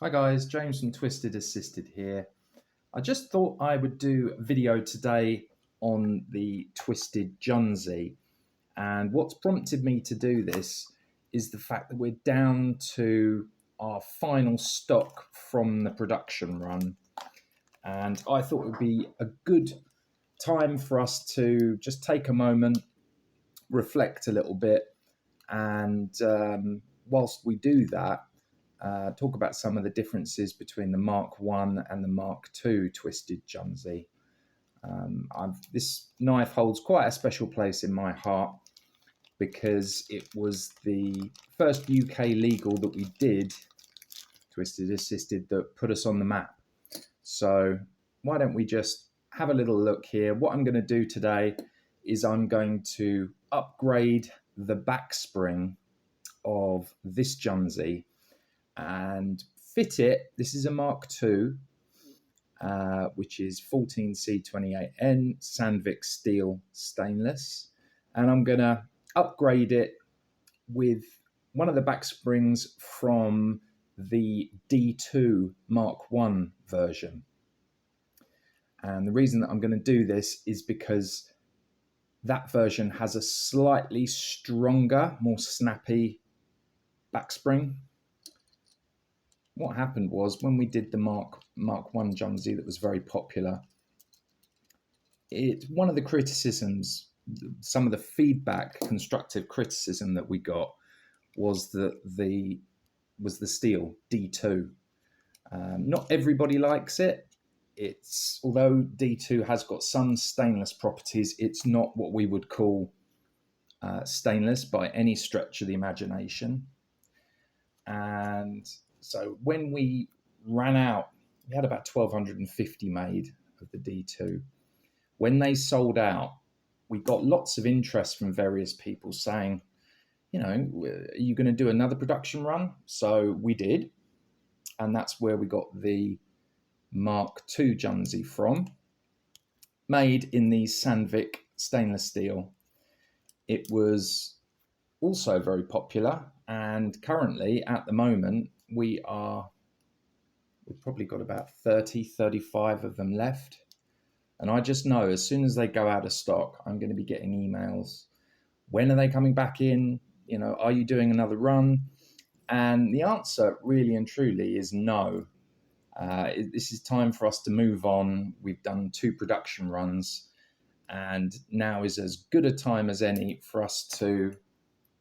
Hi guys, James from Twisted Assisted here. I just thought I would do a video today on the Twisted Junzi. And what's prompted me to do this is the fact that we're down to our final stock from the production run. And I thought it would be a good time for us to just take a moment, reflect a little bit, and whilst we do that, talk about some of the differences between the Mark 1 and the Mark 2 Twisted Junzi. This knife holds quite a special place in my heart because it was the first UK legal that we did, Twisted Assisted, that put us on the map. So why don't we just have a little look here. What I'm going to do today is I'm going to upgrade the back spring of this Junzi and fit it. This is a Mark II, which is 14C28N Sandvik steel stainless. And I'm going to upgrade it with one of the back springs from the D2 Mark I version. And the reason that I'm going to do this is because that version has a slightly stronger, more snappy back spring. What happened was when we did the Mark I Junzi that was very popular, one of the criticisms, some of the feedback, constructive criticism that we got was that the steel D2. Not everybody likes it. Although D2 has got some stainless properties, it's not what we would call stainless by any stretch of the imagination. And so when we ran out, we had about 1,250 made of the D2. When they sold out, we got lots of interest from various people saying, are you going to do another production run? So we did. And that's where we got the Mark II Junzi from, made in the Sandvik stainless steel. It was also very popular, and currently at the moment we've probably got about 35 of them left. And I just know as soon as they go out of stock, I'm going to be getting emails. When are they coming back in? Are you doing another run? And the answer really and truly is no. This is time for us to move on. We've done 2 production runs, and now is as good a time as any for us to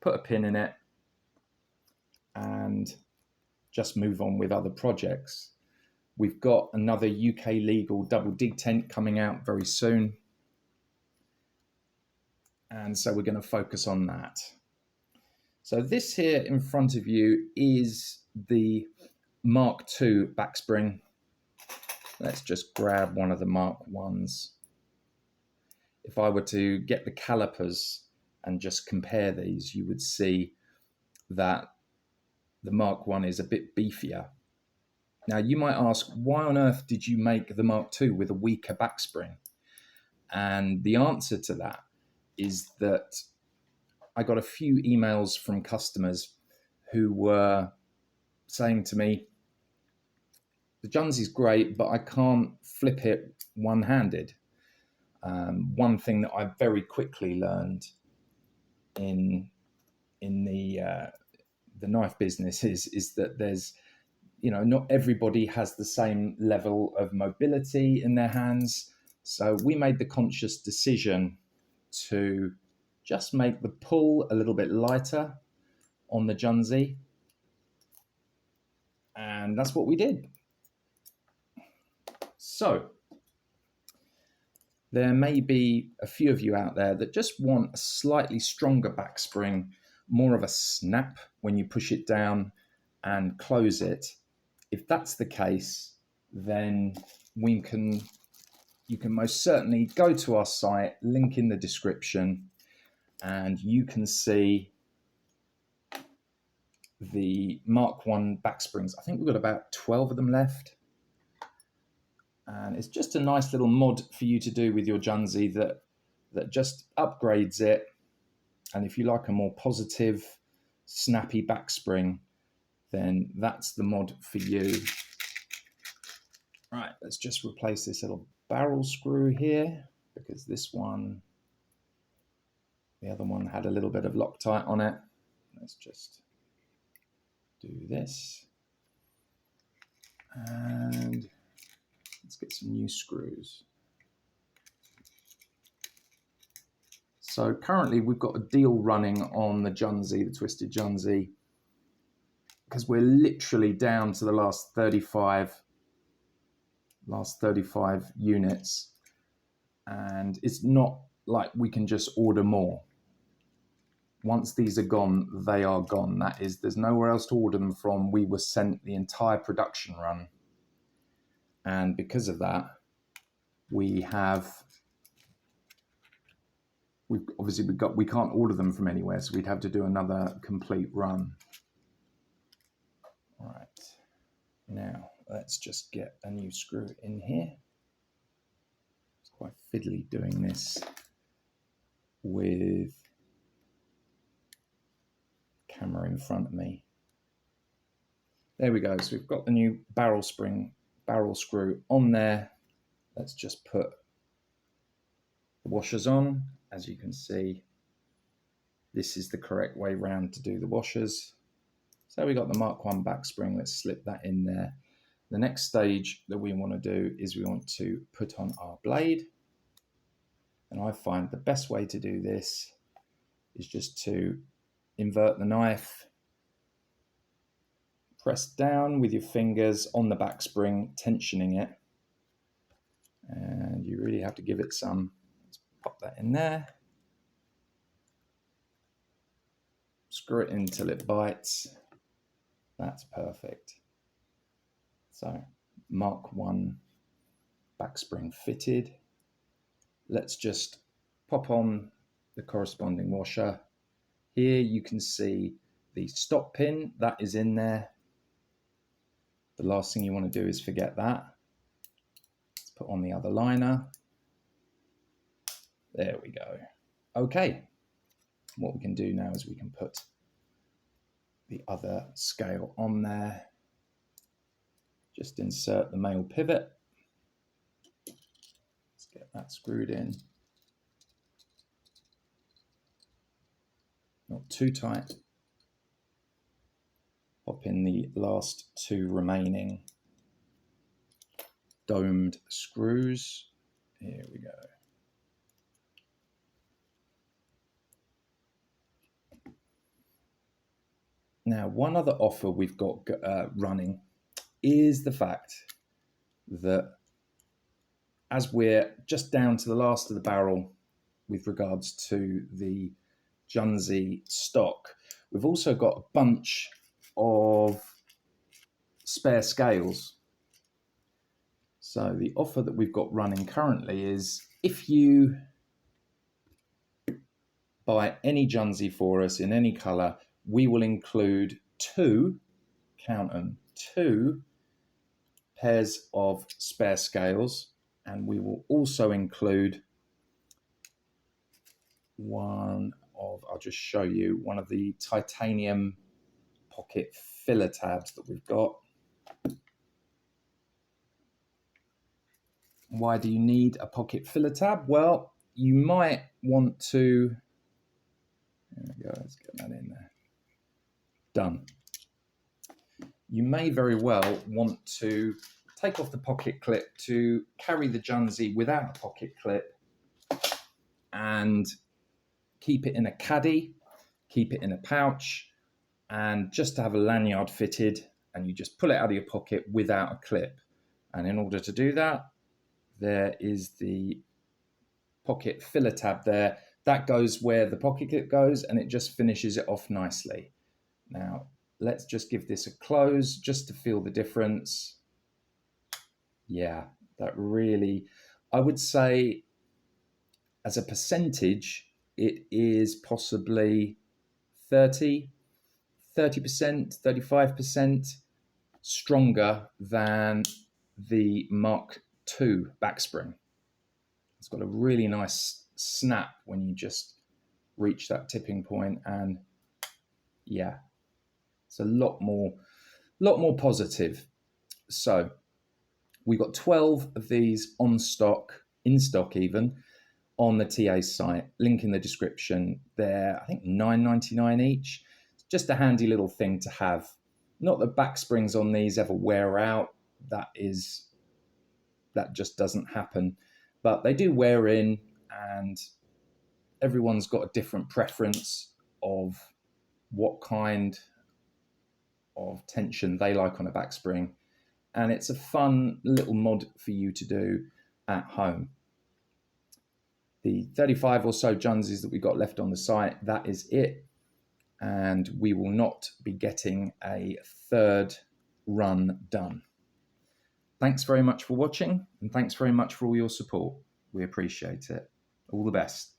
put a pin in it and just move on with other projects. We've got another UK legal double dig tent coming out very soon, and so we're going to focus on that. So this here in front of you is the Mark II back spring. Let's just grab one of the Mark Is. If I were to get the calipers and just compare these, you would see that the Mark I is a bit beefier. Now you might ask, why on earth did you make the Mark II with a weaker back spring? And the answer to that is that I got a few emails from customers who were saying to me, the Junzi's great, but I can't flip it one-handed. One thing that I very quickly learned in the knife business is that there's, not everybody has the same level of mobility in their hands. So we made the conscious decision to just make the pull a little bit lighter on the Junzi. And that's what we did. So there may be a few of you out there that just want a slightly stronger back spring, more of a snap when you push it down and close it. If that's the case, then you can most certainly go to our site, link in the description, and you can see the Mark I back springs. I think we've got about 12 of them left. And it's just a nice little mod for you to do with your Junzi that just upgrades it. And if you like a more positive, snappy back spring, then that's the mod for you. Right, let's just replace this little barrel screw here, because this one, the other one had a little bit of Loctite on it. Let's just do this. And let's get some new screws. So currently we've got a deal running on the Junzi, the Twisted Junzi, because we're literally down to the last 35 units, and it's not like we can just order more. Once these are gone, they are gone. That is, there's nowhere else to order them from. We were sent the entire production run, and because of that, we can't order them from anywhere, so we'd have to do another complete run. All right, now let's just get a new screw in here. It's quite fiddly doing this with camera in front of me. There we go. So we've got the new barrel screw on there. Let's just put the washers on. As you can see, this is the correct way round to do the washers. So we got the Mark 1 back spring. Let's slip that in there. The next stage that we want to do is we want to put on our blade. And I find the best way to do this is just to invert the knife, press down with your fingers on the back spring, tensioning it. And you really have to give it some. Let's pop that in there. Screw it in till it bites. That's perfect. So Mark 1 back spring fitted. Let's just pop on the corresponding washer. Here you can see the stop pin that is in there. The last thing you want to do is forget that. Let's put on the other liner. There we go. Okay, what we can do now is we can put the other scale on there. Just insert the male pivot. Let's get that screwed in. Not too tight. Pop in the last two remaining domed screws. Here we go. Now, one other offer we've got running is the fact that as we're just down to the last of the barrel with regards to the Junzi stock, we've also got a bunch of spare scales. So the offer that we've got running currently is if you buy any Junzi for us in any color, we will include two pairs of spare scales, and we will also include I'll just show you one of the titanium pocket filler tabs that we've got. Why do you need a pocket filler tab? Well, you might want to, there we go, let's get that in there. Done. You may very well want to take off the pocket clip to carry the Junzi without a pocket clip and keep it in a caddy, keep it in a pouch, and just to have a lanyard fitted, and you just pull it out of your pocket without a clip. And in order to do that, there is the pocket filler tab there. That goes where the pocket clip goes, and it just finishes it off nicely. Now, let's just give this a close just to feel the difference. Yeah, that really, I would say as a percentage, it is possibly 30%, 35% stronger than the Mark II back spring. It's got a really nice snap when you just reach that tipping point, and yeah, it's a lot more a lot more positive. So we've got 12 of these on stock, in stock even, on the TA's site. Link in the description. They're, I think, $9.99 each. It's just a handy little thing to have. Not that back springs on these ever wear out. That just doesn't happen. But they do wear in, and everyone's got a different preference of what kind of tension they like on a back spring. And it's a fun little mod for you to do at home. The 35 or so Junzis that we got left on the site, that is it. And we will not be getting a third run done. Thanks very much for watching, and thanks very much for all your support. We appreciate it. All the best.